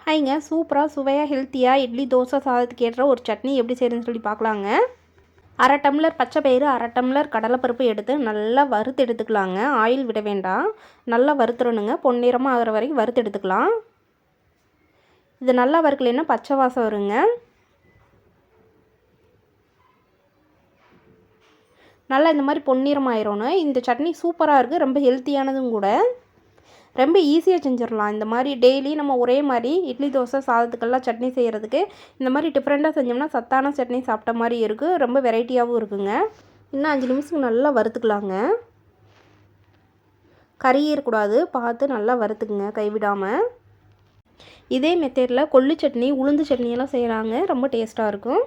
ஹைங்க, சூப்பராக சுவையாக ஹெல்த்தியாக இட்லி தோசை சாதத்துக்கு ஏற்ற ஒரு சட்னி எப்படி செய்யறதுன்னு சொல்லி பார்க்கலாங்க. 1/2 டம்ளர் பச்சை பயிறு, 1/2 டம்ளர் கடலைப்பருப்பு எடுத்து நல்லா வறுத்து எடுத்துக்கலாங்க. ஆயில் விட வேண்டாம், நல்லா வறுத்துடணுங்க. பொன்னிறமாக ஆகிற வரைக்கும் வறுத்து எடுத்துக்கலாம். இது நல்லா வறுக்கலைன்னா பச்சை வாசம் வருங்க. நல்லா இந்த மாதிரி பொன்னிறம் ஆயிரணும். இந்த சட்னி சூப்பராக இருக்குது, ரொம்ப ஹெல்த்தியானதும் கூட. ரொம்ப ஈஸியாக செஞ்சிடலாம். இந்த மாதிரி டெய்லி நம்ம ஒரே மாதிரி இட்லி தோசை சாதத்துக்கெல்லாம் சட்னி செய்கிறதுக்கு இந்த மாதிரி டிஃப்ரெண்ட்டாக செஞ்சோம்னா சத்தான சட்னி சாப்பிட்ட மாதிரி இருக்குது. ரொம்ப வெரைட்டியாகவும் இருக்குங்க. இன்னும் 5 நிமிஷத்துக்கு நல்லா வறுத்துக்கலாங்க. கறியேறக்கூடாது, பார்த்து நல்லா வறுத்துக்குங்க கைவிடாமல். இதே மெத்தேடில் கொள்ளு சட்னி, உளுந்து சட்னியெல்லாம் செய்கிறாங்க, ரொம்ப டேஸ்ட்டாக இருக்கும்.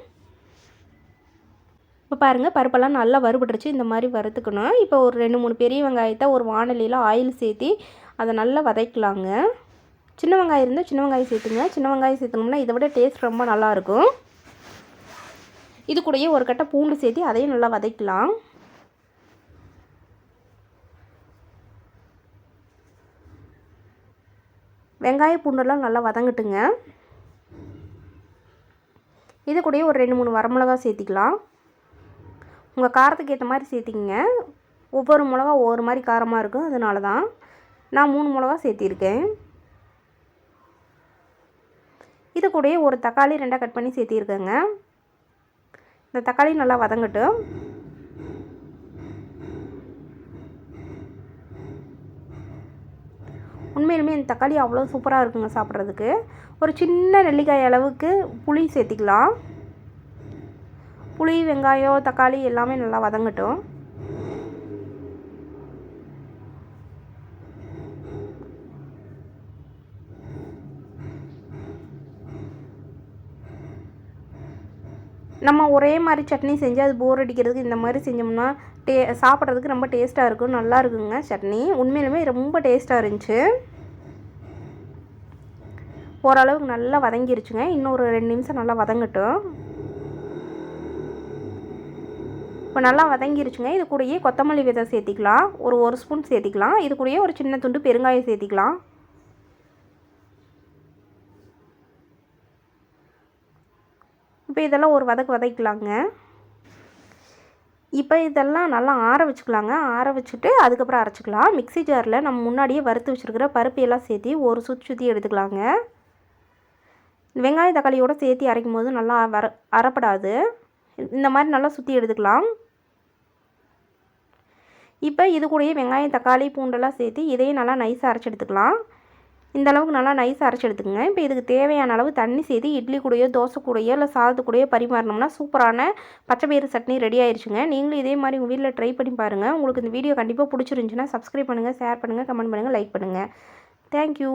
இப்போ பாருங்கள், பருப்பெல்லாம் நல்லா வறுபட்டுருச்சு. இந்த மாதிரி வறுத்துக்கணும். இப்போ ஒரு 2-3 பெரிய வெங்காயத்தை ஒரு வாணலியில் ஆயில் சேர்த்தி அதை நல்லா வதக்கலாங்க. சின்ன வெங்காயம் இருந்தால் சின்ன வெங்காயம் சேர்த்துங்க. சின்ன வெங்காயம் சேர்த்தணும்னா இதை விட டேஸ்ட் ரொம்ப நல்லாயிருக்கும். இது கூடயே ஒரு கட்டை பூண்டு சேர்த்து அதையும் நல்லா வதக்கலாம். வெங்காய பூண்டெல்லாம் நல்லா வதங்கட்டுங்க. இது கூடயே ஒரு 2-3 வரமிளகா சேர்த்திக்கலாம். உங்கள் காரத்துக்கு ஏற்ற மாதிரி சேர்த்திங்க. ஒவ்வொரு மிளகா ஒவ்வொரு மாதிரி காரமாக இருக்கும், அதனால தான் நான் 3 மிளகா சேர்த்திருக்கேன். இது கூடயே ஒரு தக்காளி 2 கட் பண்ணி சேர்த்திருக்கேங்க. இந்த தக்காளி நல்லா வதங்கட்டும். உண்மையிலுமே இந்த தக்காளி அவ்வளோ சூப்பராக இருக்குங்க சாப்பிட்றதுக்கு. ஒரு சின்ன நெல்லிக்காய் அளவுக்கு புளி சேர்த்திக்கலாம். புளி, வெங்காயம், தக்காளி எல்லாமே நல்லா வதங்கட்டும். நம்ம ஒரே மாதிரி சட்னி செஞ்சு அது போர் அடிக்கிறதுக்கு இந்த மாதிரி செஞ்சோம்னா சாப்பிட்றதுக்கு ரொம்ப டேஸ்ட்டாக இருக்கும். நல்லா இருக்குங்க சட்னி. உண்மையிலுமே ரொம்ப டேஸ்ட்டாக இருந்துச்சு. ஓரளவுக்கு நல்லா வதங்கிருச்சுங்க. இன்னும் ஒரு 2 நிமிஷம் நல்லா வதங்கட்டும். இப்போ நல்லா வதங்கிருச்சுங்க. இது கூடயே கொத்தமல்லி விதை சேர்த்திக்கலாம். ஒரு ஸ்பூன் சேர்த்திக்கலாம். இது கூடயே ஒரு சின்ன துண்டு பெருங்காயம் சேர்த்திக்கலாம். இப்போ இதெல்லாம் ஒரு வதக்கலாங்க. இப்போ இதெல்லாம் நல்லா ஆற வச்சுக்கலாங்க. ஆற வச்சுட்டு அதுக்கப்புறம் அரைச்சிக்கலாம். மிக்ஸி ஜாரில் நம்ம முன்னாடியே வறுத்து வச்சுருக்கிற பருப்பையெல்லாம் சேர்த்தி ஒரு சுற்றி எடுத்துக்கலாங்க. வெங்காயம் தக்காளியோடு சேர்த்தி அரைக்கும் போது நல்லா அரைப்படாது. இந்த மாதிரி நல்லா சுற்றி எடுத்துக்கலாம். இப்போ இது கூடயே வெங்காயம் தக்காளி பூண்டெல்லாம் சேர்த்து இதையும் நல்லா நைஸாக அரைச்சி எடுத்துக்கலாம். இந்த அளவுக்கு நல்லா நைஸாக அரைச்சி எடுத்துக்கங்க. இப்போ இதுக்கு தேவையான அளவு தண்ணி சேர்த்து இட்லி கூடயோ தோசை கூடயோ இல்லை சாதத்து கூடயோ பரிமாறினோம்னா சூப்பரான பச்சை பயிறு சட்னி ரெடி ஆயிடுச்சுங்க. நீங்களும் இதே மாதிரி உங்கள் வீட்டில் ட்ரை பண்ணி பாருங்கள். உங்களுக்கு இந்த வீடியோ கண்டிப்பாக பிடிச்சிருந்துச்சுன்னா சப்ஸ்கிரைப் பண்ணுங்கள், ஷேர் பண்ணுங்கள், கமெண்ட் பண்ணுங்கள், லைக் பண்ணுங்கள். தேங்க்யூ.